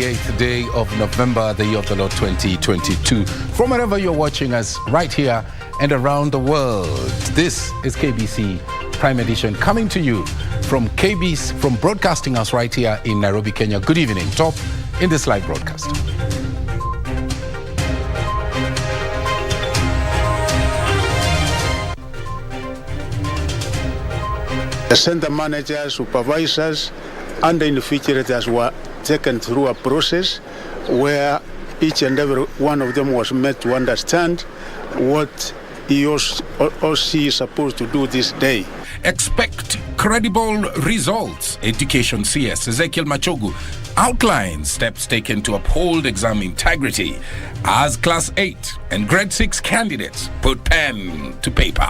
28th day of November, the year of the Lord 2022. From wherever you're watching us, right here and around the world, this is KBC Prime Edition coming to you from KBC, from broadcasting us right here in Nairobi, Kenya. Good evening. Top in this live broadcast. The center managers, supervisors, and the invigilators were taken through a process where each and every one of them was made to understand what he or she is supposed to do this day. Expect credible results. Education CS Ezekiel Machogu outlines steps taken to uphold exam integrity as Class 8 and Grade 6 candidates put pen to paper.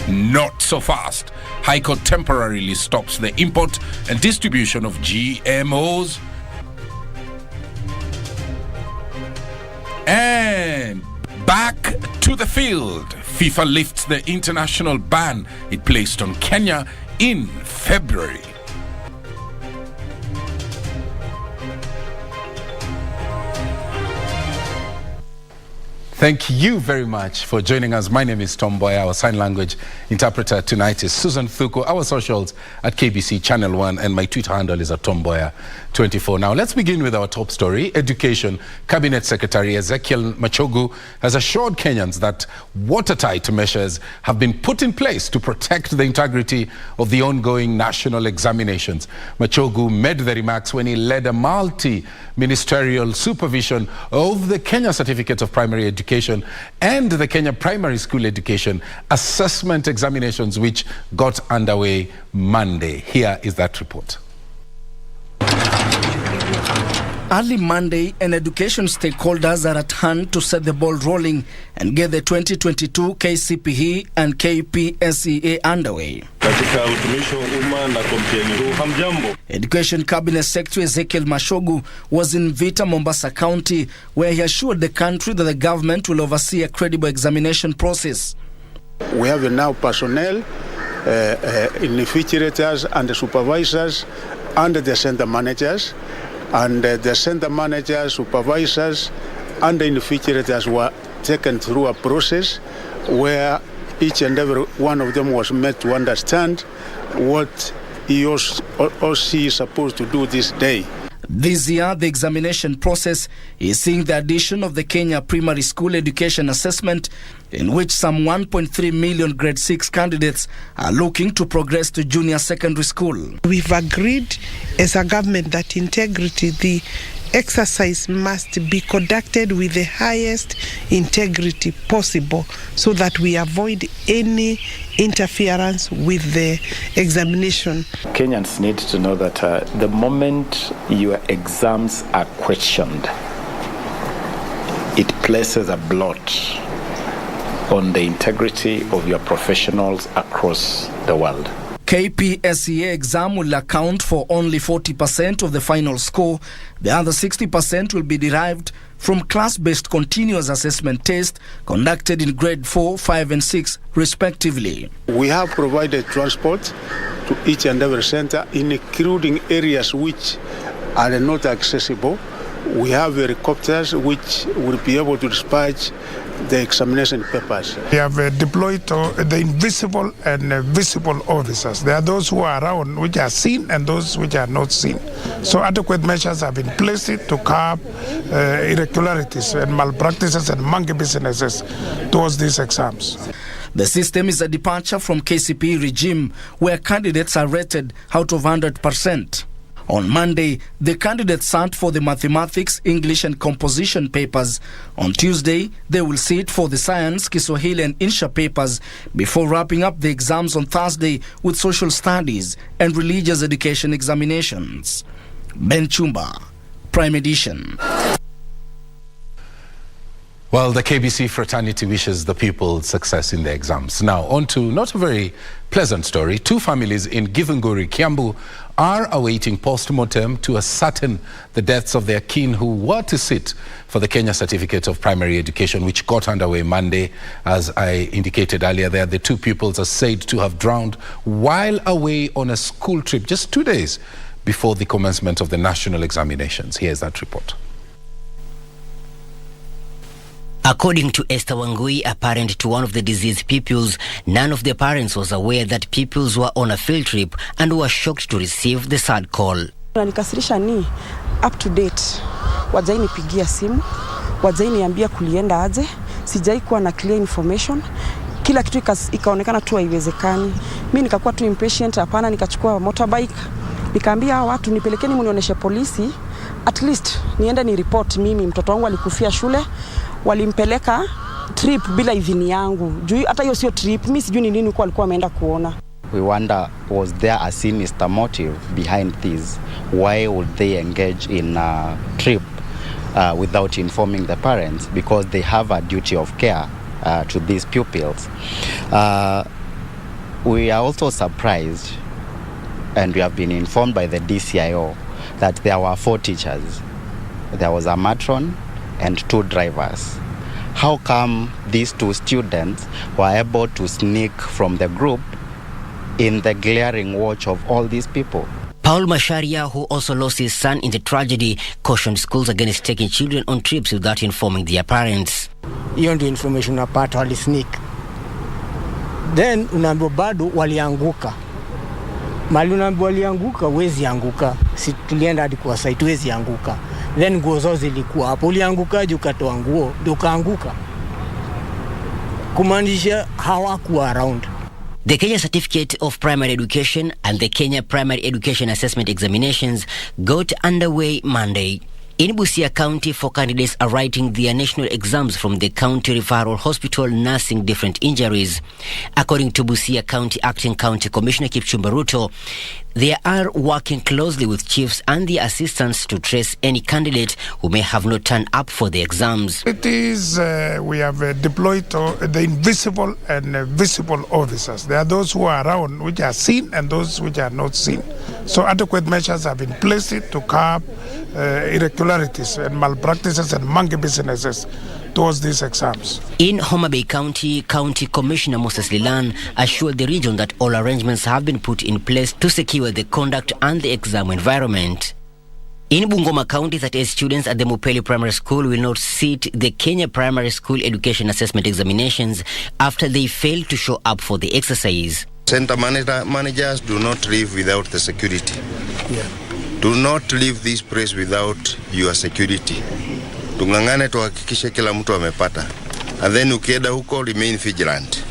Not so fast. High Court temporarily stops the import and distribution of GMOs. And back to the field. FIFA lifts the international ban it placed on Kenya in February. Thank you very much for joining us. My name is Mboya. Our sign language interpreter tonight is Susan Thuko. Our socials at KBC Channel 1, and my Twitter handle is at Mboya24. Now, let's begin with our top story. Education Cabinet Secretary Ezekiel Machogu has assured Kenyans that watertight measures have been put in place to protect the integrity of the ongoing national examinations. Machogu made the remarks when he led a multi-ministerial supervision of the Kenya Certificate of Primary Education and the Kenya Primary School Education Assessment Examinations, which got underway Monday. Here is that report. Early Monday, and education stakeholders are at hand to set the ball rolling and get the 2022 KCPE and KPSEA underway. Education Cabinet Secretary Ezekiel Machogu was in Vita, Mombasa County, where he assured the country that the government will oversee a credible examination process. We have now personnel, invigilators and the supervisors and the center managers. And the center managers, supervisors, and the invigilators were taken through a process where each and every one of them was made to understand what he or she is supposed to do this day. This year, the examination process is seeing the addition of the Kenya Primary School Education Assessment, in which some 1.3 million Grade 6 candidates are looking to progress to junior secondary school. We've agreed as a government that integrity, the exercise must be conducted with the highest integrity possible so that we avoid any interference with the examination. Kenyans need to know that the moment your exams are questioned, it places a blot on the integrity of your professionals across the world. KPSEA exam will account for only 40% of the final score. The other 60% will be derived from class-based continuous assessment tests conducted in grade 4, 5 and 6 respectively. We have provided transport to each and every center, including areas which are not accessible. We have helicopters which will be able to dispatch the examination papers. We have deployed the invisible and visible officers. There are those who are around which are seen and those which are not seen. So adequate measures have been placed to curb irregularities and malpractices and monkey businesses towards these exams. The system is a departure from KCPE regime where candidates are rated out of 100%. On Monday, the candidates sat for the mathematics, English and composition papers. On Tuesday, they will sit for the science, Kiswahili and Insha papers before wrapping up the exams on Thursday with social studies and religious education examinations. Ben Chumba, Prime Edition. Well, the KBC fraternity wishes the people success in their exams. Now, on to not a very pleasant story. 2 families in Githunguri, Kiambu, are awaiting post-mortem to ascertain the deaths of their kin who were to sit for the Kenya Certificate of Primary Education, which got underway Monday. As I indicated earlier there, the 2 pupils are said to have drowned while away on a school trip just 2 days before the commencement of the national examinations. Here's that report. According to Esther Wangui, a parent to one of the deceased pupils, none of the parents was aware that pupils were on a field trip and were shocked to receive the sad call. Nanikasirisha ni up to date. Wajai nipigia simu, wajai niambia kulienda aje, sijai kuwa na clear information. Kila kitu ikaonekana tu haiwezekani. Mimi nikakuwa tu impatient, hapana, nikachukua motorbike. Nikaambia watu nipelekeni mnionyeshe polisi, at least niende ni report mimi mtoto wangu alikufia shule. Walimpeleka trip bila idhini yangu. Juu hata hiyo sio trip, mimi sijui ni nini kwa alikuwa ameenda kuona. We wonder, was there a sinister motive behind this? Why would they engage in a trip without informing the parents? Because they have a duty of care to these pupils. We are also surprised, and we have been informed by the DCIO that there were 4 teachers. There was a matron and 2 drivers. How come these 2 students were able to sneak from the group in the glaring watch of all these people? Paul Masharia, who also lost his son in the tragedy, cautioned schools against taking children on trips without informing their parents. Hiyo ndio information unapata, wali sneak. Then unaambiwa bado walianguka. Mali unaambiwa walianguka, wezi anguka. Si tulienda hadi kwa site, wezi anguka. Then nguo zao zilikuwa hapo. Uliangukaje ukatoa nguo ndio kaanguka? Kumaanisha hawakuwa around. The Kenya Certificate of Primary Education and the Kenya Primary Education Assessment Examinations got underway Monday. In Busia County, 4 candidates are writing their national exams from the county referral hospital nursing different injuries. According to Busia County Acting County Commissioner Kipchumba Ruto, they are working closely with chiefs and the assistants to trace any candidate who may have not turned up for the exams. It is, we have deployed the invisible and visible officers. There are those who are around which are seen and those which are not seen. So adequate measures have been placed to curb irregularities and malpractices and monkey businesses towards these exams. In Homa Bay County, County Commissioner Moses Lilan assured the region that all arrangements have been put in place to secure the conduct and the exam environment. In Bungoma County, 38 students at the Mupeli Primary School will not sit the Kenya Primary School Education Assessment Examinations after they failed to show up for the exercise. Center managers do not leave without the security. Do not leave this place without your security. Tungangane tuhakikishe kila mtu amepata. And then ukienda huko, remain vigilant.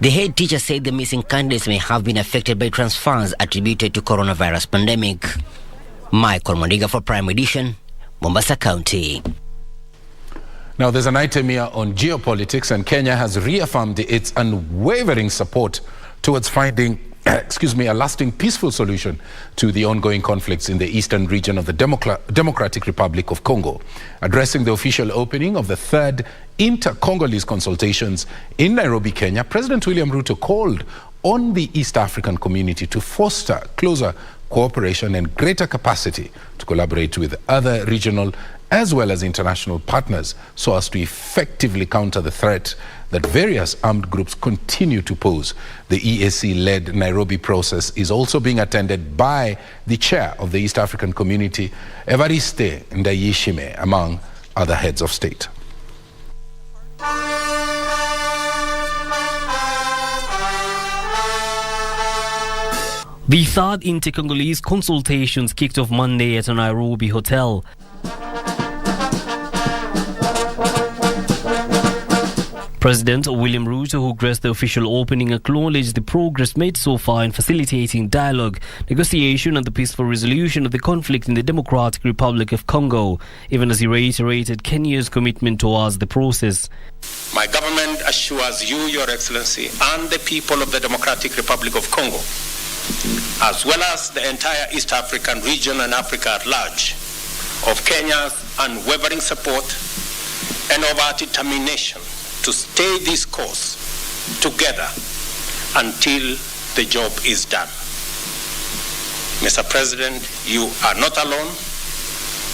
The head teacher said the missing candidates may have been affected by transfers attributed to coronavirus pandemic. Michael Mondiga for Prime Edition, Mombasa County. Now, there's an item here on geopolitics, and Kenya has reaffirmed its unwavering support towards finding a lasting peaceful solution to the ongoing conflicts in the eastern region of the Democratic Republic of Congo. Addressing the official opening of the 3rd inter-Congolese consultations in Nairobi, Kenya, President William Ruto called on the East African community to foster closer cooperation and greater capacity to collaborate with other regional as well as international partners so as to effectively counter the threat that various armed groups continue to pose. The EAC-led Nairobi process is also being attended by the chair of the East African Community, Evariste Ndayishimiye, among other heads of state. The 3rd inter-Congolese consultations kicked off Monday at a Nairobi hotel. President William Ruto, who graced the official opening, acknowledged the progress made so far in facilitating dialogue, negotiation and the peaceful resolution of the conflict in the Democratic Republic of Congo, even as he reiterated Kenya's commitment towards the process. My government assures you, Your Excellency, and the people of the Democratic Republic of Congo, as well as the entire East African region and Africa at large, of Kenya's unwavering support and of our determination to stay this course together until the job is done. Mr. President, you are not alone,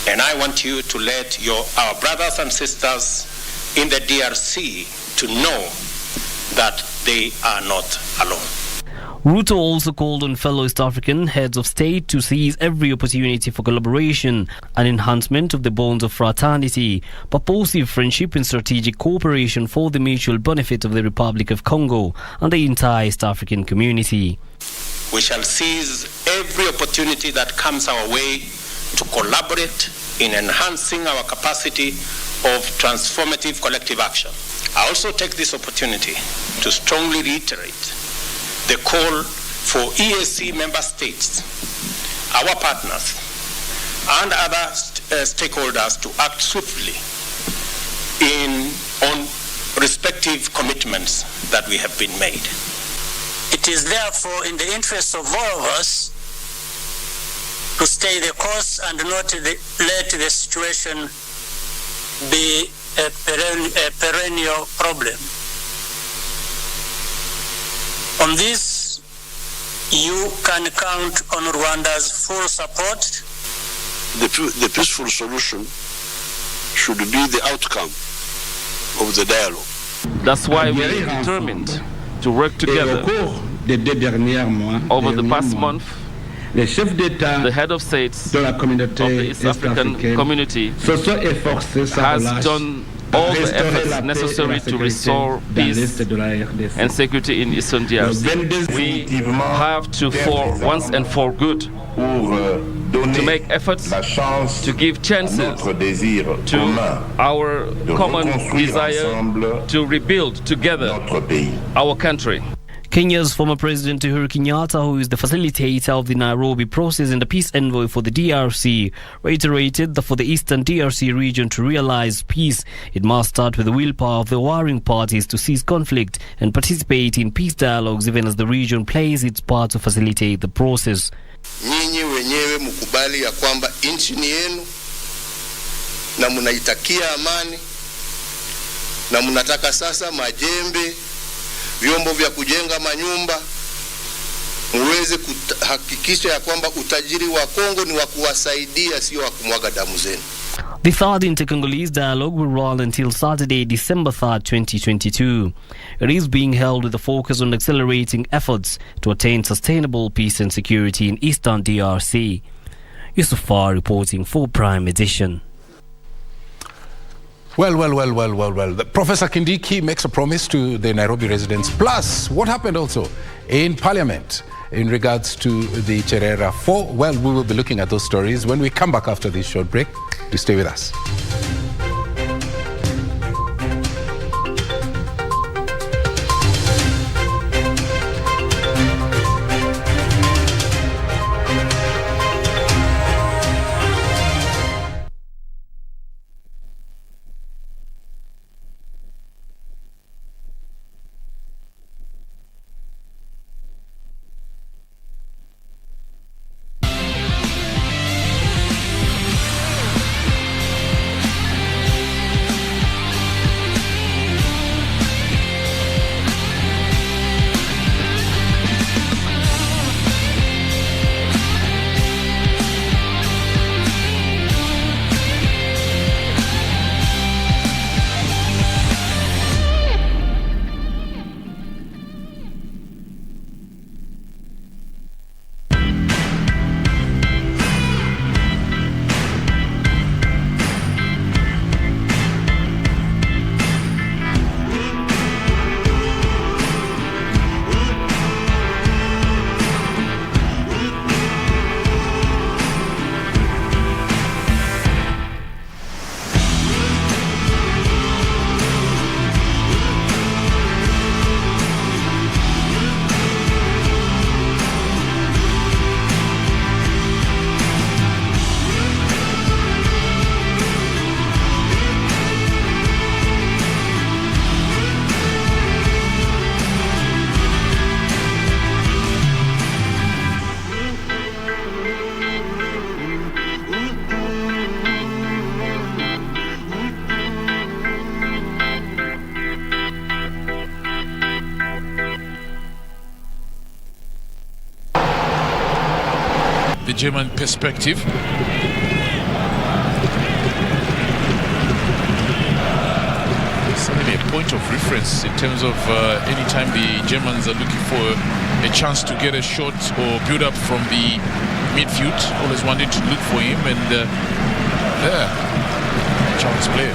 and I want you to let our brothers and sisters in the DRC to know that they are not alone. Ruto also called on fellow East African heads of state to seize every opportunity for collaboration and enhancement of the bonds of fraternity, purposive friendship and strategic cooperation for the mutual benefit of the Republic of Congo and the entire East African community. We shall seize every opportunity that comes our way to collaborate in enhancing our capacity of transformative collective action. I also take this opportunity to strongly reiterate the call for EAC member states, our partners, and other stakeholders to act swiftly on respective commitments that we have been made. It is therefore in the interest of all of us to stay the course and not let the situation be a perennial problem. On this, you can count on Rwanda's full support. The peaceful solution should be the outcome of the dialogue. That's why we are determined to work together. Over the past month, the head of states of the East African community has done all the efforts necessary to restore peace and security in Eastern DRC. We have to, for once and for good, to make efforts to give chances to our common desire to rebuild together our country. Kenya's former President Uhuru Kenyatta, who is the facilitator of the Nairobi process and the peace envoy for the DRC, reiterated that for the eastern DRC region to realize peace, it must start with the willpower of the warring parties to cease conflict and participate in peace dialogues, even as the region plays its part to facilitate the process. Nyinyi wenyewe mkubali ya kwamba nchi ni yenu na mnaitakia amani na mnataka sasa majembe, vyombo vya kujenga manyumba, muweze kuhakikisha ya kwamba utajiri wa Kongo ni wa kuwasaidia, sio wa kumwaga damu zenu. The third inter-Congolese dialogue will run until Saturday, December 3rd, 2022. It is being held with a focus on accelerating efforts to attain sustainable peace and security in Eastern DRC. Yusufar reporting for Prime Edition. Well. Professor Kindiki makes a promise to the Nairobi residents. Plus, what happened also in Parliament in regards to the Cherera 4? Well, we will be looking at those stories when we come back after this short break. Do stay with us. the German perspective. Certainly a point of reference in terms of anytime the Germans are looking for a chance to get a shot or build up from the midfield, always wanted to look for him, and there, chance play.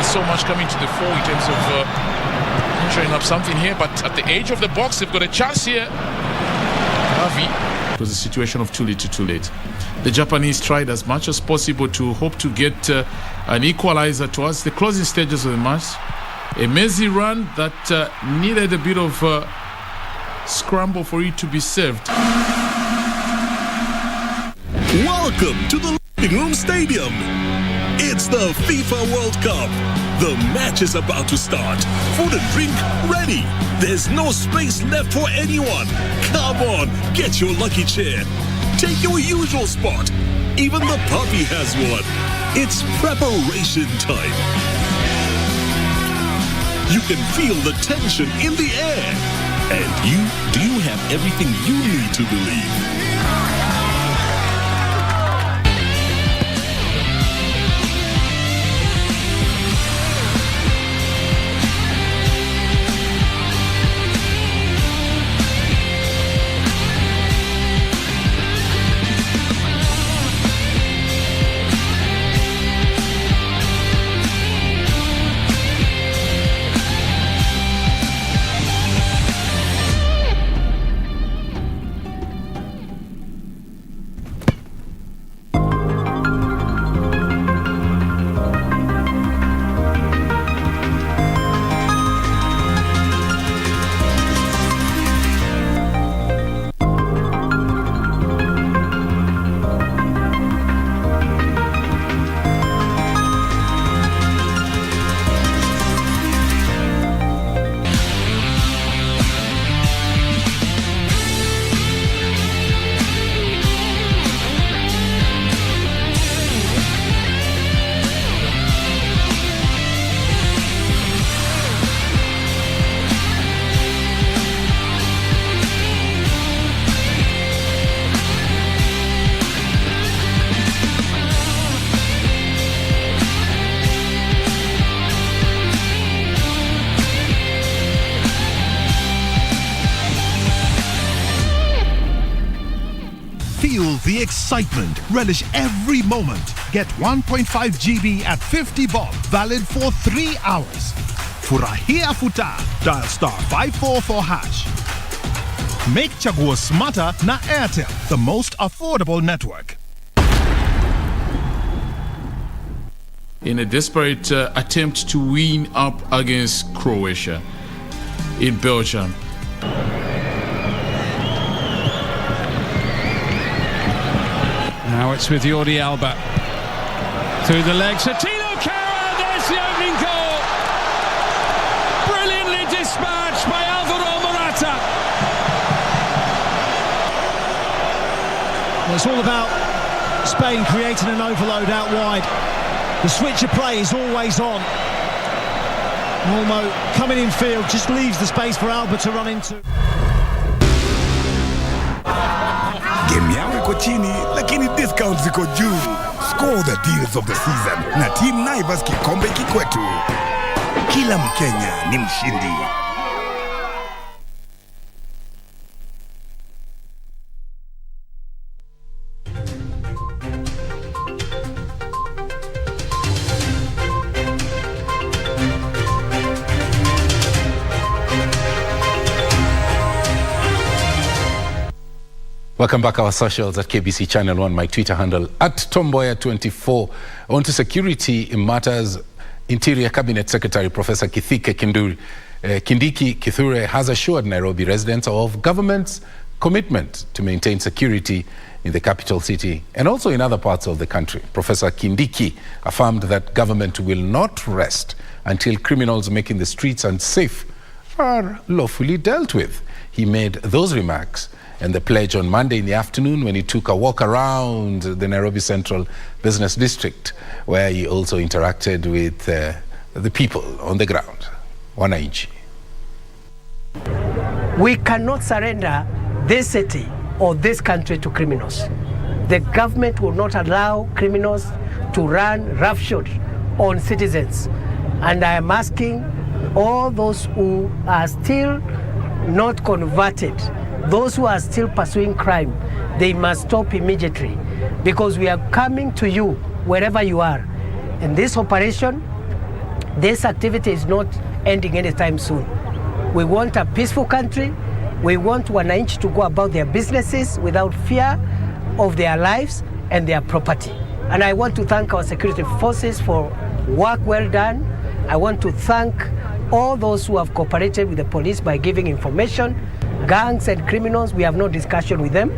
So much coming to the fore in terms of showing up something here, but at the edge of the box, they've got a chance here. It was a situation of too little, too late. The Japanese tried as much as possible to hope to get an equalizer towards the closing stages of the match. A messy run that needed a bit of scramble for it to be served. Welcome to the living room stadium. It's the FIFA World Cup. The match is about to start. Food and drink ready. There's no space left for anyone. Come on, get your lucky chair. Take your usual spot. Even the puppy has one. It's preparation time. You can feel the tension in the air. And do you have everything you need to believe? Feel the excitement. Relish every moment. Get 1.5 GB at 50 bob. Valid for 3 hours. Furahia futa. Dial *544 hash. Make chaguo smarter na Airtel, the most affordable network. In a desperate attempt to win up against Croatia in Belgium. Now it's with Jordi Alba. Through the legs. Tino Kara, there's the opening goal. Brilliantly dispatched by Alvaro Morata. Well, it's all about Spain creating an overload out wide. The switch of play is always on. Olmo coming in field, just leaves the space for Alba to run into. Game yao iko chini, lakini discounts ziko juu. Score the deals of the season na Team Naivas kikombe kikwetu. Kila Mkenya ni mshindi. Welcome back, our socials at KBC Channel 1, my Twitter handle at Tomboya24. On to security matters, Interior Cabinet Secretary Professor Kindiki Kithure has assured Nairobi residents of government's commitment to maintain security in the capital city and also in other parts of the country. Professor Kindiki affirmed that government will not rest until criminals making the streets unsafe are lawfully dealt with. He made those remarks and the pledge on Monday in the afternoon when he took a walk around the Nairobi Central Business District, where he also interacted with the people on the ground. Wananchi. We cannot surrender this city or this country to criminals. The government will not allow criminals to run roughshod on citizens. And I am asking all those who are still not converted, those who are still pursuing crime, they must stop immediately, because we are coming to you wherever you are. And this operation, this activity is not ending anytime soon. We want a peaceful country. We want wananchi to go about their businesses without fear of their lives and their property. And I want to thank our security forces for work well done. I want to thank all those who have cooperated with the police by giving information. Gangs and criminals, we have no discussion with them.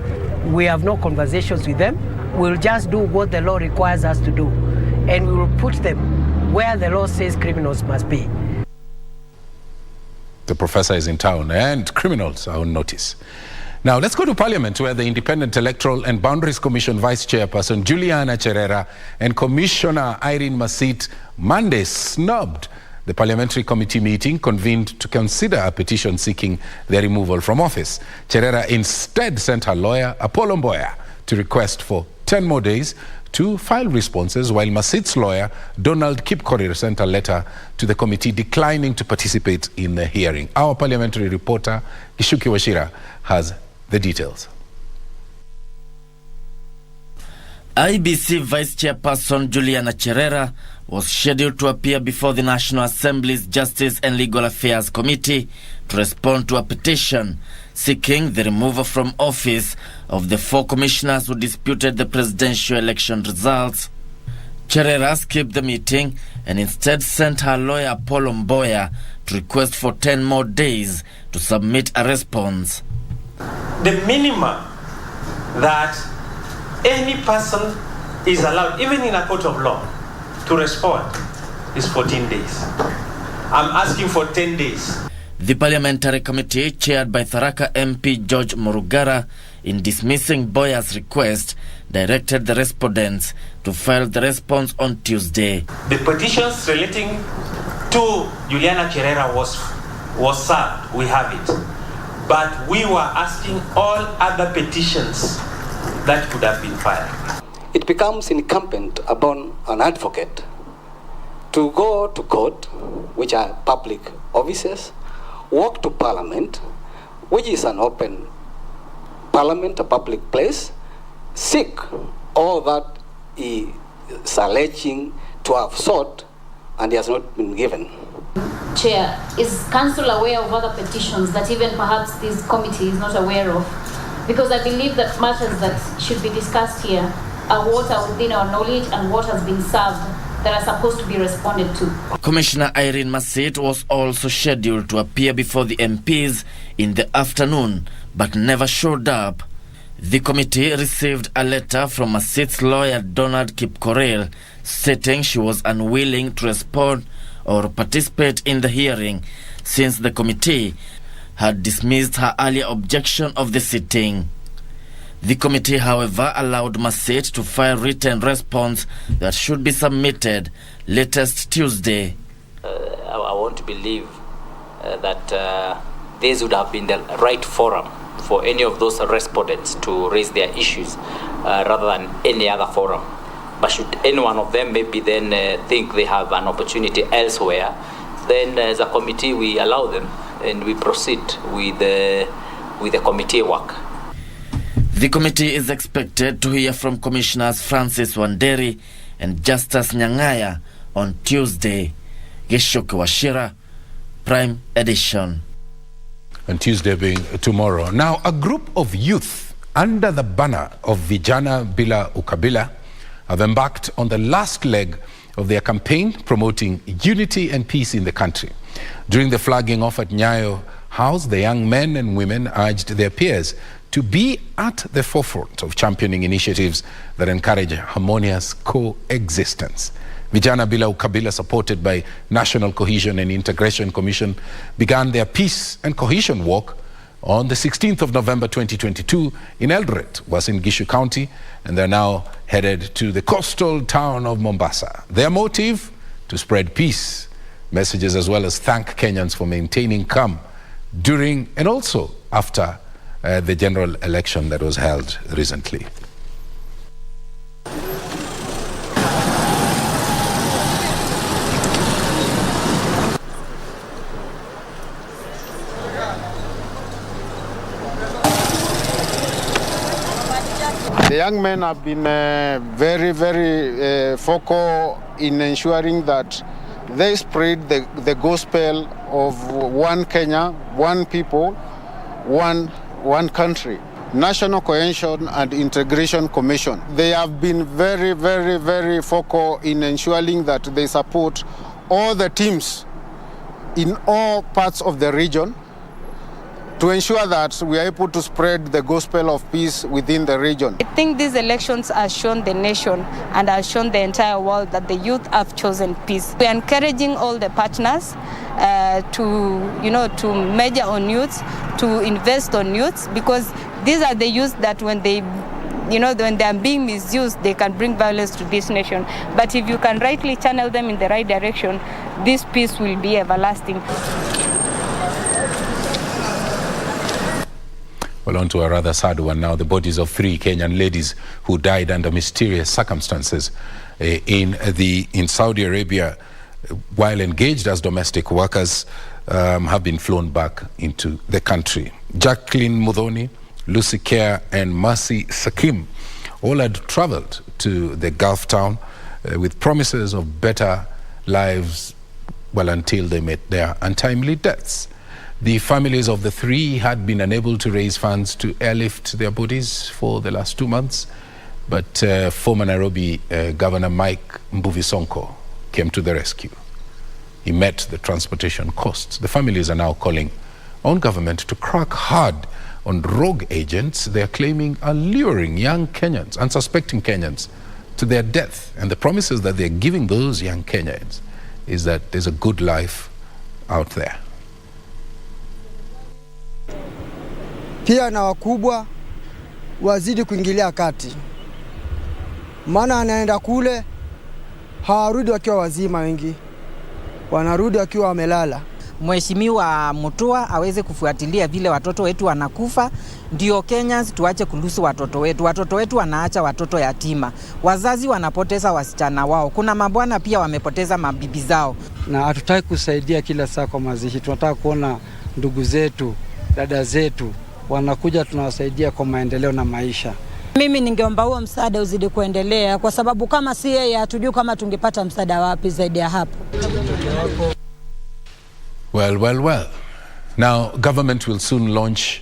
We have no conversations with them. We'll just do what the law requires us to do. And we will put them where the law says criminals must be. The professor is in town and criminals are on notice. Now let's go to Parliament, where the Independent Electoral and Boundaries Commission Vice Chairperson Juliana Cherera and Commissioner Irene Masit Monday snubbed the parliamentary committee meeting convened to consider a petition seeking their removal from office. Cherera instead sent her lawyer, Apollo Mboya, to request for 10 more days to file responses, while Masit's lawyer, Donald Kipkorir, sent a letter to the committee declining to participate in the hearing. Our parliamentary reporter, Gishuki Washira, has the details. IEBC Vice Chairperson Juliana Cherera was scheduled to appear before the National Assembly's Justice and Legal Affairs Committee to respond to a petition seeking the removal from office of the 4 commissioners who disputed the presidential election results. Cherera skipped the meeting and instead sent her lawyer Apollo Mboya to request for 10 more days to submit a response. The minimum that any person is allowed, even in a court of law, to respond is 14 days. I'm asking for 10 days. The parliamentary committee, chaired by Tharaka MP George Murugara, in dismissing Mboya's request, directed the respondents to file the response on Tuesday. The petitions relating to Juliana Cherera was served. We have it. But we were asking all other petitions that could have been filed. It becomes incumbent upon an advocate to go to court, which are public offices, walk to Parliament, which is an open Parliament, a public place, seek all that he is alleging to have sought, and he has not been given. Chair, is Council aware of other petitions that even perhaps this committee is not aware of? Because I believe that matters that should be discussed here are what are within our knowledge and what has been served that are supposed to be responded to. Commissioner Irene Masit was also scheduled to appear before the MPs in the afternoon, but never showed up. The committee received a letter from Masit's lawyer Donald Kipkorir stating she was unwilling to respond or participate in the hearing since the committee had dismissed her earlier objection of the sitting. The committee, however, allowed Masit to file written response that should be submitted latest Tuesday. I want to believe that this would have been the right forum for any of those respondents to raise their issues rather than any other forum. But should any one of them maybe then think they have an opportunity elsewhere, then as a committee we allow them and we proceed with the committee work. The committee is expected to hear from Commissioners Francis Wanderi and Justice Nyang'aya on Tuesday. Geshoke Washira, Prime Edition. And Tuesday being tomorrow. Now, a group of youth under the banner of Vijana Bila Ukabila have embarked on the last leg of their campaign promoting unity and peace in the country. During the flagging off at Nyayo House, the young men and women urged their peers to be at the forefront of championing initiatives that encourage harmonious coexistence. Vijana Bila Ukabila, supported by National Cohesion and Integration Commission, began their peace and cohesion walk on the 16th of November 2022 in Eldoret, Uasin Gishu County, and they're now headed to the coastal town of Mombasa. Their motive? To spread peace messages as well as thank Kenyans for maintaining calm during and also after the general election that was held recently. young men have been very, very focal in ensuring that they spread the gospel of one Kenya, one people, one country. National Cohesion and Integration Commission. They have been very, very, very focal in ensuring that they support all the teams in all parts of the region to ensure that we are able to spread the gospel of peace within the region. I think these elections have shown the nation and have shown the entire world that the youth have chosen peace. We are encouraging all the partners to measure on youths, to invest on youths, because these are the youths that when they are being misused, they can bring violence to this nation. But if you can rightly channel them in the right direction, this peace will be everlasting. Well, on to a rather sad one now. The bodies of 3 Kenyan ladies who died under mysterious circumstances in Saudi Arabia while engaged as domestic workers have been flown back into the country. Jacqueline Mudhoni, Lucy Kerr and Mercy Sakim all had traveled to the Gulf town with promises of better lives, well, until they met their untimely deaths. The families of the 3 had been unable to raise funds to airlift their bodies for the last 2 months, but former Nairobi Governor Mike Mbuvi Sonko came to the rescue. He met the transportation costs. The families are now calling on government to crack hard on rogue agents they are claiming are luring young Kenyans, unsuspecting Kenyans, to their death. And the promises that they're giving those young Kenyans is that there's a good life out there. Pia na wakubwa wazidi kuingilia kati, maana anaenda kule hawarudi wakiwa wazima, wengi wanarudi wakiwa wamelala. Mheshimiwa Mutua aweze kufuatilia vile watoto wetu wanakufa, ndio Kenyans tuache kulusu watoto wetu. Watoto wetu wanaacha watoto yatima, wazazi wanapoteza wasichana wao, kuna mabwana pia wamepoteza mabibi zao. Na hatutaki kusaidia kila saa kwa mazishi, tunataka kuona ndugu zetu, dada zetu wanakuja, tunawasaidia kwa maendeleo na maisha. Mimi ningeomba huo msaada uzidi kuendelea, kwa sababu kama si yeye hatujui kama tungepata msaada wapi zaidi ya hapo. Well. Now, government will soon launch,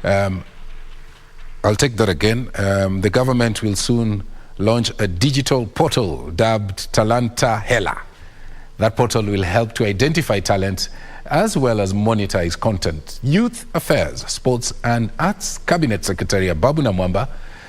I'll take that again. The government will soon launch a digital portal dubbed Talanta Hela. That portal will help to identify talent as well as monetize content. Youth Affairs, Sports and Arts Cabinet Secretary Babu Namwamba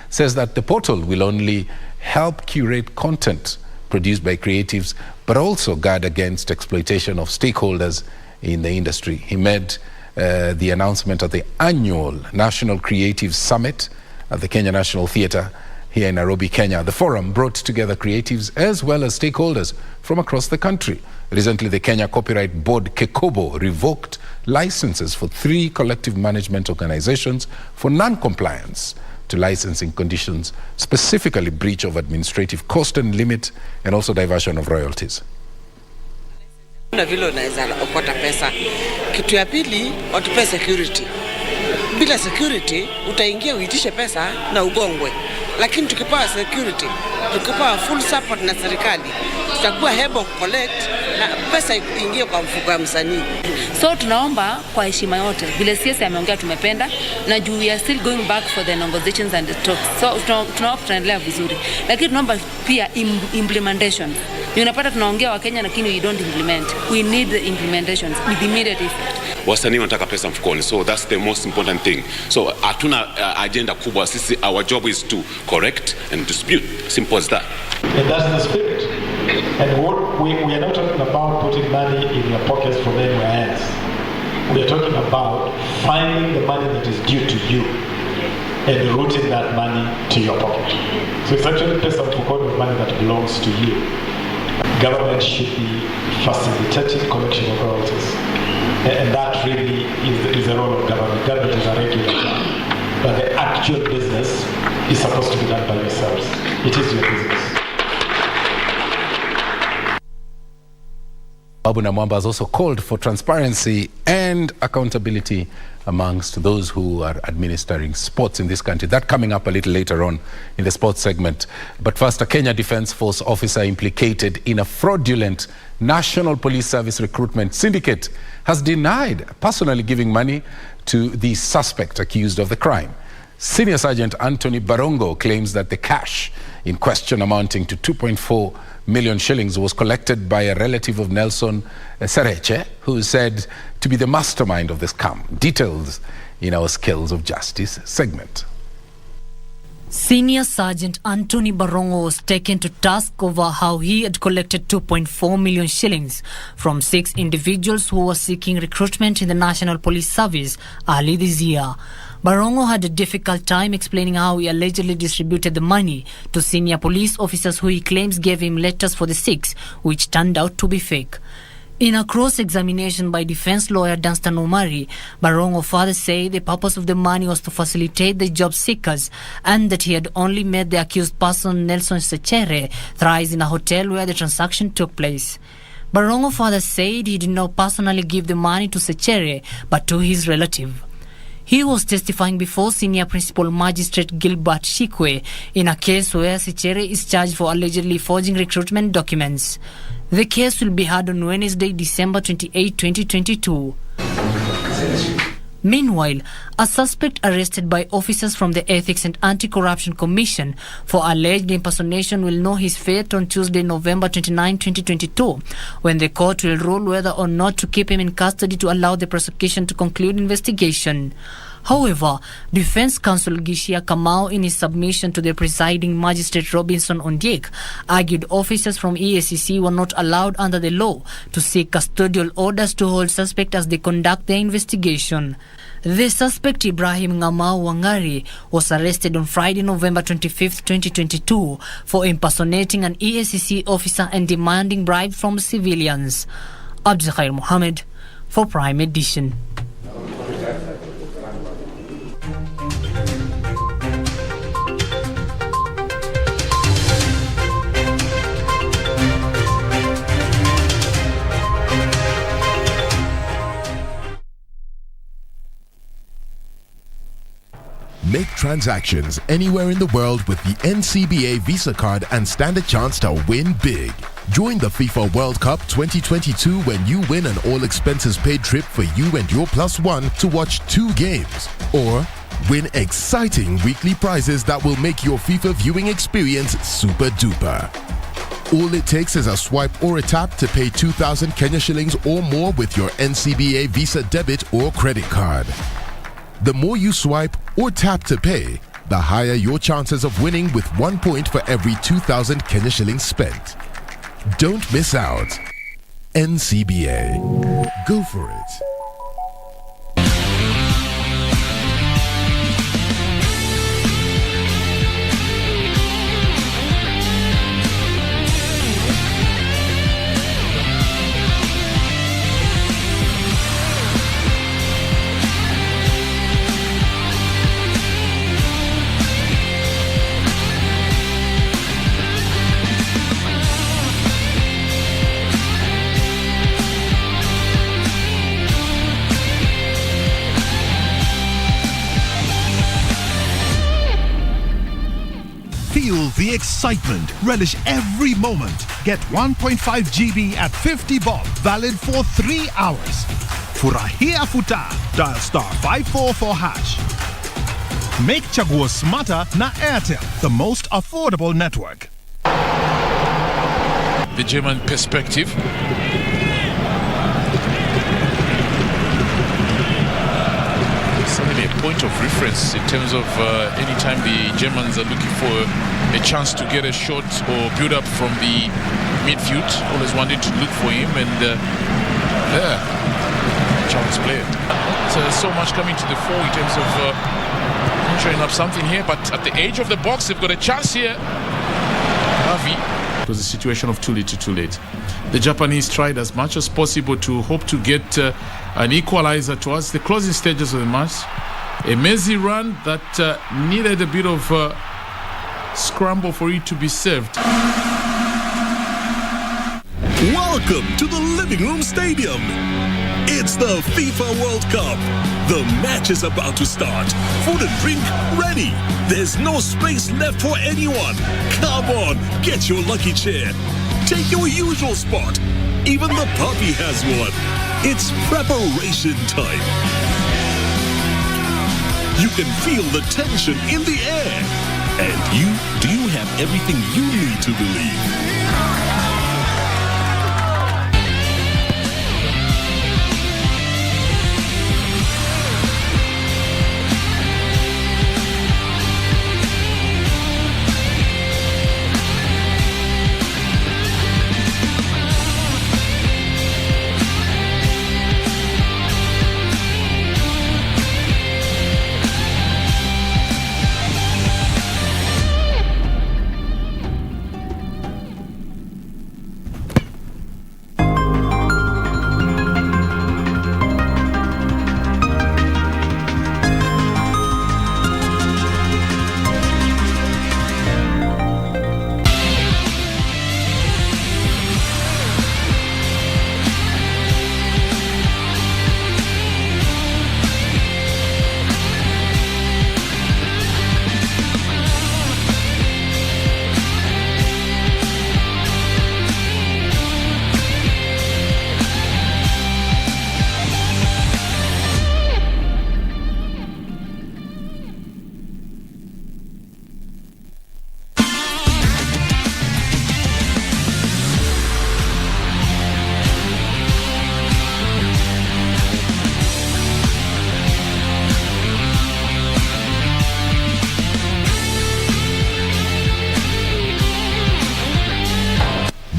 says that the portal will only help curate content produced by creatives, but also guard against exploitation of stakeholders in the industry. He made the announcement at the annual National Creative Summit at the Kenya National Theatre here in Nairobi, Kenya. The forum brought together creatives as well as stakeholders from across the country. Recently, the Kenya Copyright Board, KEKOBO, revoked licenses for 3 collective management organizations for non-compliance to licensing conditions, specifically breach of administrative cost and limit, and also diversion of royalties. Na vile unaweza okota pesa. Kitu ya pili, watupe security. Bila security, utaingia uitishe pesa na ugongwe. Lakini tukipewa security, tukipewa full support na serikali, tutakuwa able collect na pesa ingie kwa mfuko wa msanii. So tunaomba kwa heshima yote, vile sisi ameongea tumependa, na juu we are still going back for the negotiations and the talks. So tunaomba tunaendelea vizuri. Lakini tunaomba pia implementation. Unapata tunaongea wa Kenya lakini we don't implement. We need the implementations with immediate effect. Wasanii wanataka pesa mfukoni, so that's the most important thing. So hatuna agenda kubwa sisi, our job is to correct and dispute, simple as that. And that's the spirit. And what we are not talking about putting money in your pockets from anywhere else. We are talking about finding the money that is due to you and routing that money to your pocket. So it's actually pesa mfukoni of money that belongs to you. Government should be facilitating collection of royalties. And that really is the role of government. Government is a regulator. But the actual business is supposed to be done by yourselves. It is your business. Babu Namwamba has also called for transparency and accountability amongst those who are administering sports in this country. That coming up a little later on in the sports segment. But first, a Kenya Defence Force officer implicated in a fraudulent National Police Service recruitment syndicate has denied personally giving money to the suspect accused of the crime. Senior Sergeant Anthony Barongo claims that the cash in question, amounting to 2.4 million shillings, was collected by a relative of Nelson Sereche, who is said to be the mastermind of this scam. Details in our Skills of Justice segment. Senior Sergeant Anthony Barongo was taken to task over how he had collected 2.4 million shillings from 6 individuals who were seeking recruitment in the National Police Service early this year. Barongo had a difficult time explaining how he allegedly distributed the money to senior police officers who he claims gave him letters for the 6, which turned out to be fake. In a cross-examination by defense lawyer Dunstan Omari, Barongo further said the purpose of the money was to facilitate the job seekers and that he had only met the accused person, Nelson Sechere, thrice in a hotel where the transaction took place. Barongo further said he did not personally give the money to Sechere, but to his relative. He was testifying before Senior Principal Magistrate Gilbert Shikwe in a case where Sechere is charged for allegedly forging recruitment documents. The case will be heard on Wednesday, December 28, 2022. Meanwhile, a suspect arrested by officers from the Ethics and Anti-Corruption Commission for alleged impersonation will know his fate on Tuesday, November 29, 2022, when the court will rule whether or not to keep him in custody to allow the prosecution to conclude investigation. However, Defense Counsel Gishia Kamau, in his submission to the presiding magistrate Robinson Ondiek, argued officers from EACC were not allowed under the law to seek custodial orders to hold suspect as they conduct their investigation. The suspect Ibrahim Ngamau Wangari was arrested on Friday, November 25, 2022 for impersonating an EACC officer and demanding bribes from civilians. Abdulkhair Mohammed for Prime Edition. Make transactions anywhere in the world with the NCBA Visa card and stand a chance to win big. Join the FIFA World Cup 2022 when you win an all-expenses-paid trip for you and your +1 to watch 2 games. Or win exciting weekly prizes that will make your FIFA viewing experience super duper. All it takes is a swipe or a tap to pay 2,000 Kenya shillings or more with your NCBA Visa debit or credit card. The more you swipe or tap to pay, the higher your chances of winning with 1 point for every 2,000 Kenya shillings spent. Don't miss out. NCBA. Go for it. Feel the excitement. Relish every moment. Get 1.5 GB at 50 bob. Valid for 3 hours. Furahia Futa. Dial *544 hash. Make Chaguo smarter na Airtel, the most affordable network. The German perspective. Certainly a point of reference in terms of anytime the Germans are looking for a chance to get a shot or build up from the midfield, always wanted to look for him, and chance player. So much coming to the fore in terms of showing up something here, but at the edge of the box they've got a chance here. Ravi. It was a situation of too little, too late. The Japanese tried as much as possible to hope to get an equalizer towards the closing stages of the match. A messy run that needed a bit of scramble for it to be served. Welcome to the Living Room Stadium. It's the FIFA World Cup. The match is about to start. Food and drink ready. There's no space left for anyone. Come on, get your lucky chair. Take your usual spot. Even the puppy has one. It's preparation time. You can feel the tension in the air. And do you have everything you need to believe?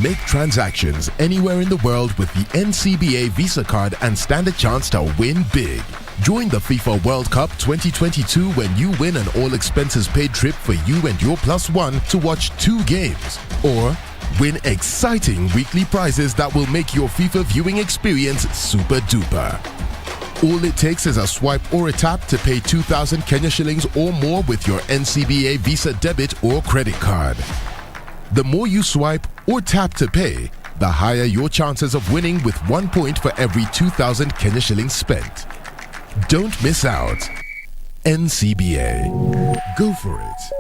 Make transactions anywhere in the world with the NCBA Visa card and stand a chance to win big. Join the FIFA World Cup 2022 when you win an all-expenses-paid trip for you and your plus one to watch 2 games. Or win exciting weekly prizes that will make your FIFA viewing experience super duper. All it takes is a swipe or a tap to pay 2,000 Kenya shillings or more with your NCBA Visa debit or credit card. The more you swipe or tap to pay, the higher your chances of winning with 1 point for every 2,000 Kenya shillings spent. Don't miss out. NCBA. Go for it.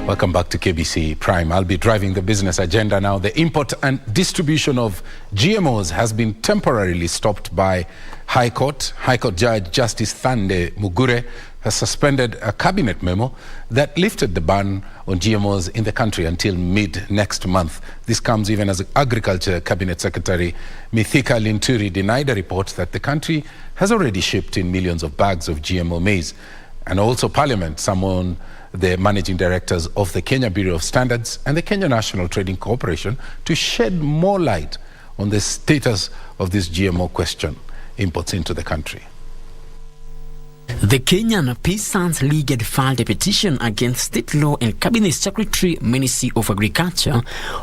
Welcome back to KBC Prime. I'll be driving the business agenda now. The import and distribution of GMOs has been temporarily stopped by High Court. High Court Judge Justice Thande Mugure has suspended a cabinet memo that lifted the ban on GMOs in the country until mid next month. This comes even as Agriculture Cabinet Secretary Mithika Linturi denied a report that the country has already shipped in millions of bags of GMO maize. And also Parliament summoned the managing directors of the Kenya Bureau of Standards and the Kenya National Trading Corporation to shed more light on the status of this GMO question, imports into the country. The Kenyan Peasants League had filed a petition against State Law and Cabinet Secretary, Ministry of Agriculture,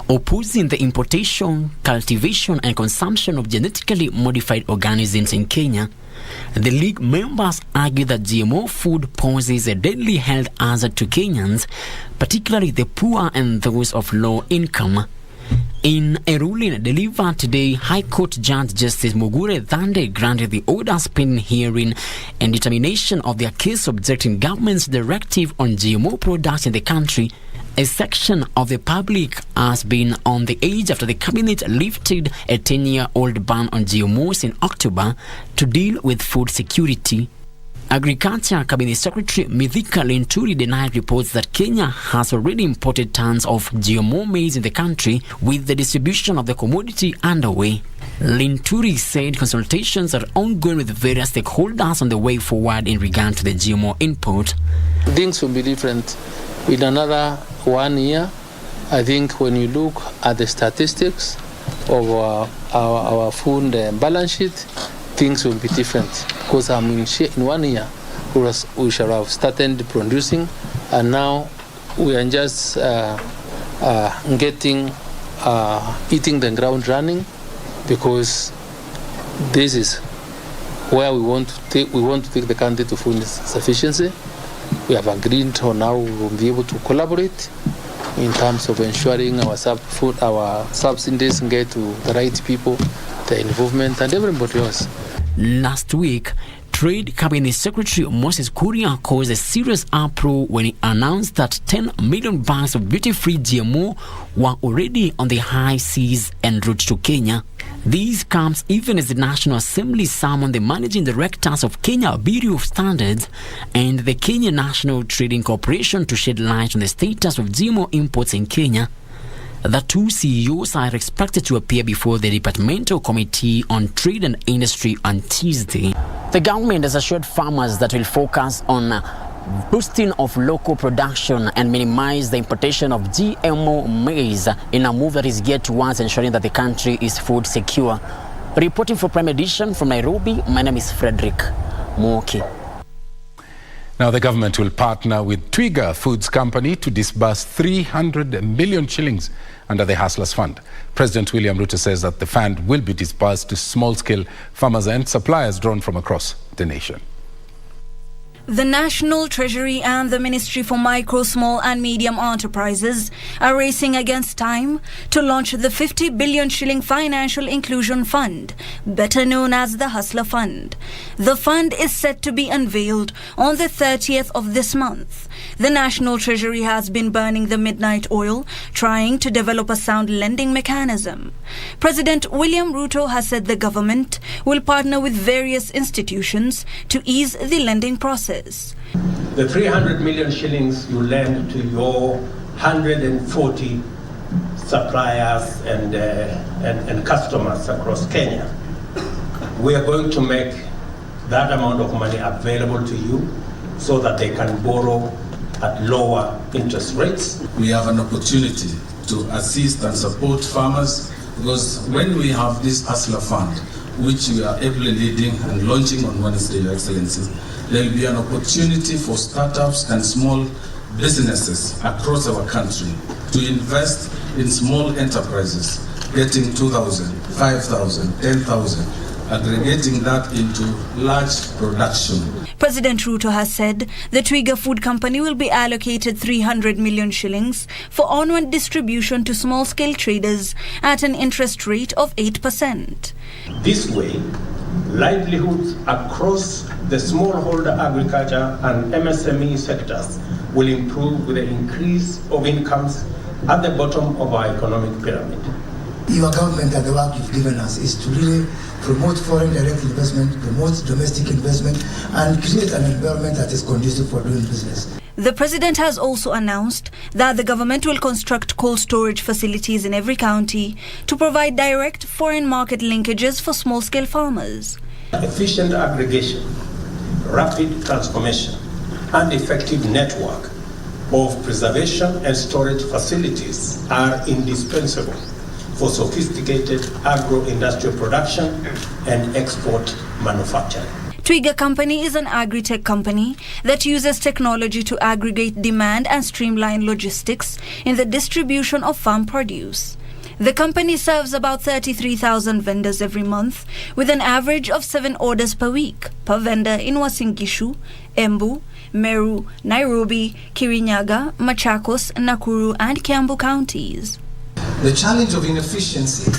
opposing the importation, cultivation and consumption of genetically modified organisms in Kenya. The league members argue that GMO food poses a deadly health hazard to Kenyans, particularly the poor and those of low income. In a ruling delivered today, High Court Judge Justice Mugure Thande granted the order's pending hearing and determination of their case objecting government's directive on GMO products in the country. A section of the public has been on the edge after the cabinet lifted a 10-year-old ban on GMOs in October to deal with food security. Agriculture Cabinet Secretary Mithika Linturi denied reports that Kenya has already imported tons of GMO maize in the country, with the distribution of the commodity underway. Linturi said consultations are ongoing with various stakeholders on the way forward in regard to the GMO import. Things will be different in another 1 year. I think when you look at the statistics of our food balance sheet, things will be different, because in 1 year we shall have started producing, and now we are just getting hitting the ground running, because this is where we want to take the country to food sufficiency. We have agreed on how we will be able to collaborate in terms of ensuring our subsidies get to the right people, the involvement, and everybody else. Last week, Trade Cabinet Secretary Moses Kuria caused a serious uproar when he announced that 10 million bags of duty-free GMO were already on the high seas en route to Kenya. This comes even as the National Assembly summoned the managing directors of Kenya Bureau of Standards and the Kenya National Trading Corporation to shed light on the status of GMO imports in Kenya. The two CEOs are expected to appear before the Departmental Committee on Trade and Industry on Tuesday. The government has assured farmers that will focus on boosting of local production and minimize the importation of GMO maize in a move that is geared towards ensuring that the country is food secure. Reporting for Prime Edition from Nairobi, my name is Frederick Mwoki. Now, the government will partner with Twiga Foods Company to disburse 300 million shillings under the Hustlers Fund. President William Ruto says that the fund will be disbursed to small-scale farmers and suppliers drawn from across the nation. The National Treasury and the Ministry for Micro, Small and Medium Enterprises are racing against time to launch the 50 billion shilling Financial Inclusion Fund, better known as the Hustler Fund. The fund is set to be unveiled on the 30th of this month. The National Treasury has been burning the midnight oil, trying to develop a sound lending mechanism. President William Ruto has said the government will partner with various institutions to ease the lending process. The 300 million shillings you lend to your 140 suppliers and customers across Kenya, we are going to make that amount of money available to you so that they can borrow at lower interest rates. We have an opportunity to assist and support farmers, because when we have this Hustler Fund, which we are ably leading and launching on Wednesday, Your Excellency, there will be an opportunity for startups and small businesses across our country to invest in small enterprises, getting 2,000, 5,000, 10,000, aggregating that into large production. President Ruto has said the Twiga Food Company will be allocated 300 million shillings for onward distribution to small-scale traders at an interest rate of 8%. This way, livelihoods across the smallholder agriculture and MSME sectors will improve with the increase of incomes at the bottom of our economic pyramid. Your government and the work you've given us is to really promote foreign direct investment, promote domestic investment, and create an environment that is conducive for doing business. The president has also announced that the government will construct cold storage facilities in every county to provide direct foreign market linkages for small-scale farmers. Efficient aggregation, rapid transformation, and effective network of preservation and storage facilities are indispensable for sophisticated agro-industrial production and export manufacturing. Twiga Company is an agri-tech company that uses technology to aggregate demand and streamline logistics in the distribution of farm produce. The company serves about 33,000 vendors every month, with an average of 7 orders per week per vendor in Uasin Gishu, Embu, Meru, Nairobi, Kirinyaga, Machakos, Nakuru and Kiambu counties. The challenge of inefficiency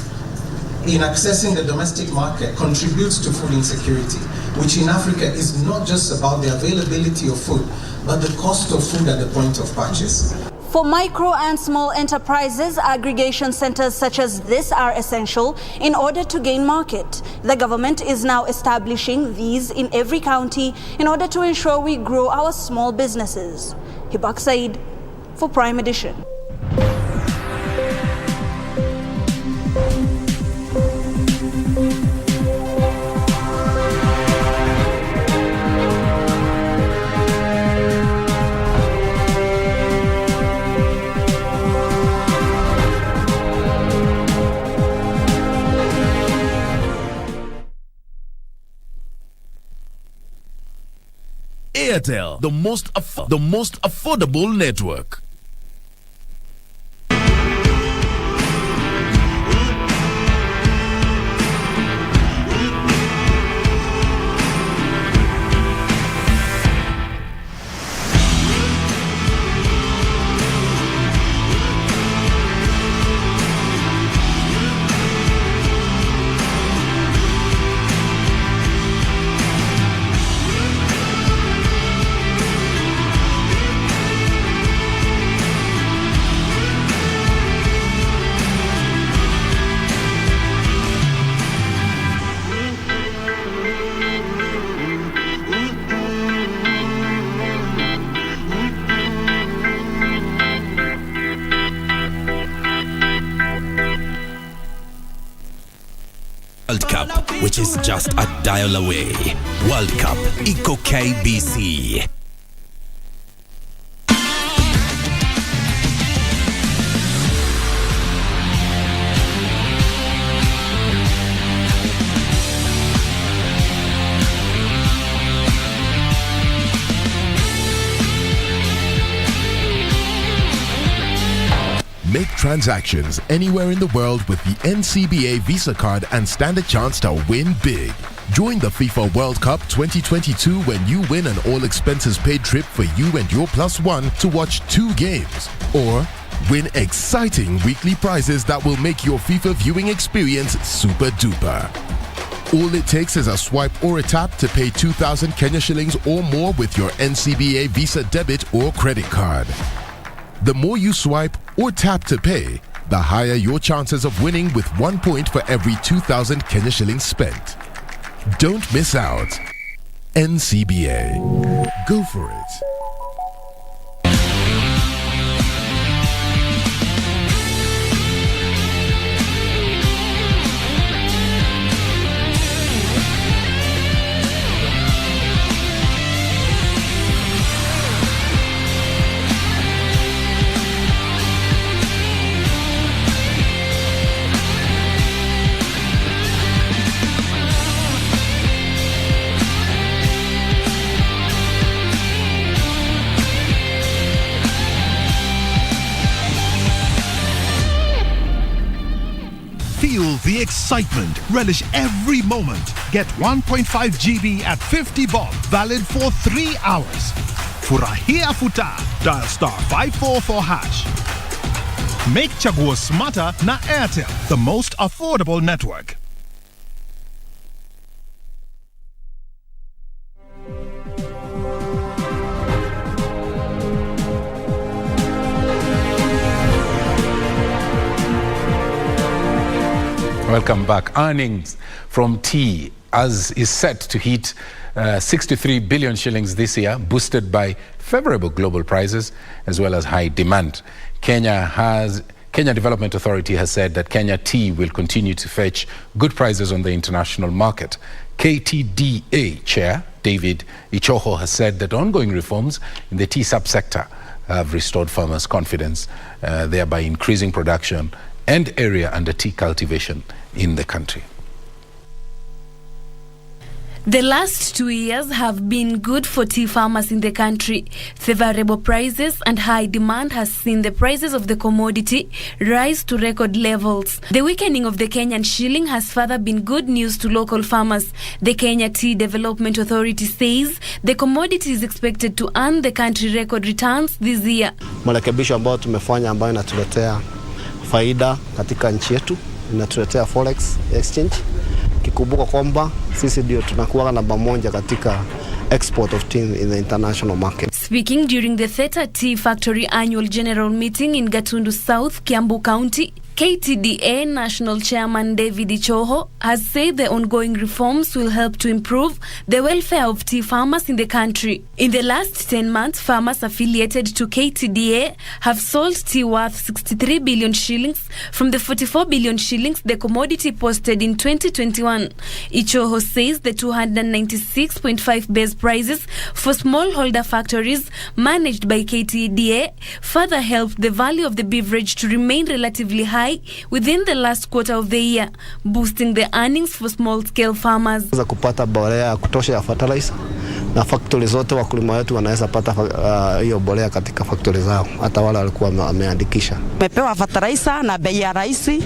in accessing the domestic market contributes to food insecurity, which in Africa is not just about the availability of food, but the cost of food at the point of purchase. For micro and small enterprises, aggregation centers such as this are essential in order to gain market. The government is now establishing these in every county in order to ensure we grow our small businesses. Hibak Said for Prime Edition. Airtel, the most affordable network. World Cup, which is just a dial away. World Cup, Iko KBC. Make transactions anywhere in the world with the NCBA Visa card and stand a chance to win big. Join the FIFA World Cup 2022 when you win an all-expenses-paid trip for you and your +1 to watch 2 games. Or win exciting weekly prizes that will make your FIFA viewing experience super duper. All it takes is a swipe or a tap to pay 2,000 Kenya shillings or more with your NCBA Visa debit or credit card. The more you swipe or tap to pay, the higher your chances of winning with 1 point for every 2,000 Kenya shillings spent. Don't miss out. NCBA. Go for it. Feel the excitement. Relish every moment. Get 1.5 GB at 50 bob. Valid for 3 hours. Furahia futa. Dial *544 hash. Make Chaguo smarter na Airtel, the most affordable network. Welcome back. Earnings from tea as is set to hit 63 billion shillings this year, boosted by favorable global prices as well as high demand. Kenya Development Authority has said that Kenya tea will continue to fetch good prices on the international market. KTDA Chair David Ichoho has said that ongoing reforms in the tea subsector have restored farmers' confidence, thereby increasing production and area under tea cultivation in the country. The last 2 years have been good for tea farmers in the country. Favorable prices and high demand has seen the prices of the commodity rise to record levels. The weakening of the Kenyan shilling has further been good news to local farmers. The Kenya Tea Development Authority says the commodity is expected to earn the country record returns this year. Marekebisho ambayo tumefanya ambayo inatuletea faida katika nchi yetu, inatuletea forex exchange. Kikumbuka kwamba sisi ndio tunakuwa namba 1 katika export of tea in the international market. Speaking during the Theta Tea Factory annual general meeting in Gatundu South, Kiambu County, KTDA National Chairman David Ichoho has said the ongoing reforms will help to improve the welfare of tea farmers in the country. In the last 10 months, farmers affiliated to KTDA have sold tea worth 63 billion shillings from the 44 billion shillings the commodity posted in 2021. Ichoho says the 296.5 base prices for smallholder factories managed by KTDA further helped the value of the beverage to remain relatively high within the last quarter of the year, boosting the earnings for small-scale farmers. Kupata mbolea ya kutosha ya fertilizer na factory zote wakulima wetu wanaweza pata hiyo mbolea katika factory zao, hata wale walikuwa wameandikisha. Tumepewa fertilizer na bei ya rahisi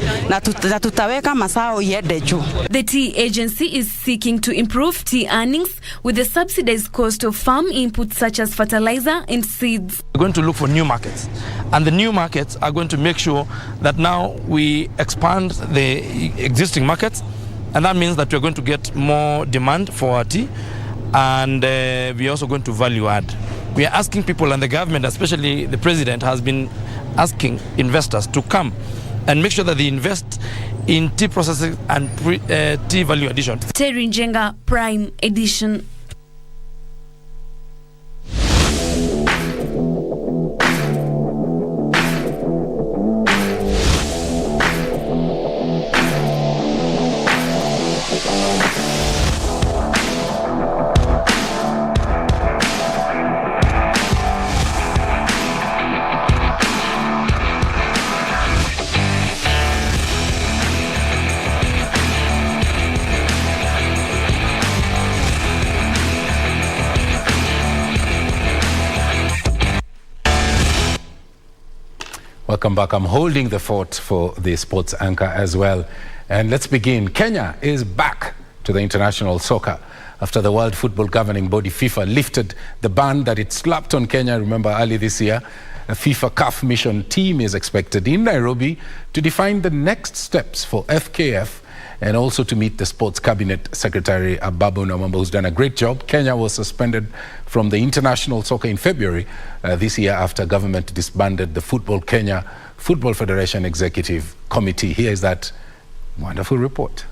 na tutaweka mazao iende juu. The tea agency is seeking to improve tea earnings with the subsidized cost of farm inputs such as fertilizer and seeds. We're going to look for new markets, and the new markets are going to make sure that now we expand the existing markets, and that means that we're going to get more demand for our tea, and we're also going to value add. We are asking people, and the government, especially the president, has been asking investors to come and make sure that they invest in tea processing and tea value addition. Terry Njenga, Prime Edition. Welcome back. I'm holding the fort for the sports anchor as well. And let's begin. Kenya is back to the international soccer after the World Football Governing Body, FIFA, lifted the ban that it slapped on Kenya, remember, early this year. A FIFA CAF mission team is expected in Nairobi to define the next steps for FKF and also to meet the Sports Cabinet Secretary Ababu Namwamba, who's done a great job. Kenya was suspended from the international soccer in February this year after government disbanded the Football Kenya Football Federation Executive Committee. Here is that wonderful report.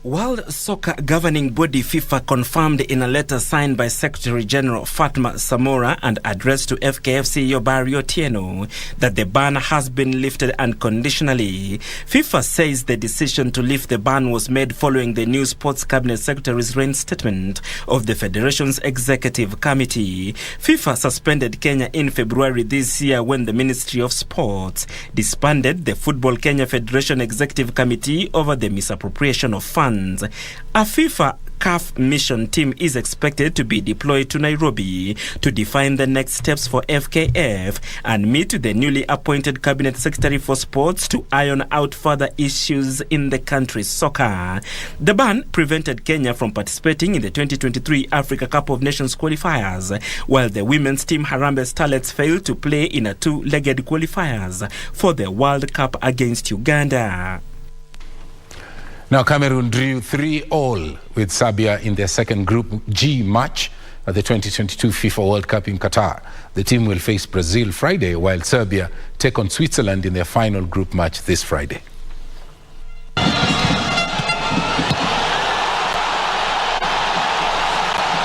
World Soccer Governing Body FIFA confirmed in a letter signed by Secretary General Fatma Samora and addressed to FKF CEO Barry Otieno that the ban has been lifted unconditionally. FIFA says the decision to lift the ban was made following the new Sports Cabinet Secretary's reinstatement of the Federation's Executive Committee. FIFA suspended Kenya in February this year when the Ministry of Sports disbanded the Football Kenya Federation Executive Committee over the misappropriation of funds. A FIFA CAF mission team is expected to be deployed to Nairobi to define the next steps for FKF and meet the newly appointed Cabinet Secretary for Sports to iron out further issues in the country's soccer. The ban prevented Kenya from participating in the 2023 Africa Cup of Nations qualifiers, while the women's team Harambee Starlets failed to play in a two-legged qualifiers for the World Cup against Uganda. Now, Cameroon drew 3-3 with Serbia in their second Group G match at the 2022 FIFA World Cup in Qatar. The team will face Brazil Friday, while Serbia take on Switzerland in their final group match this Friday.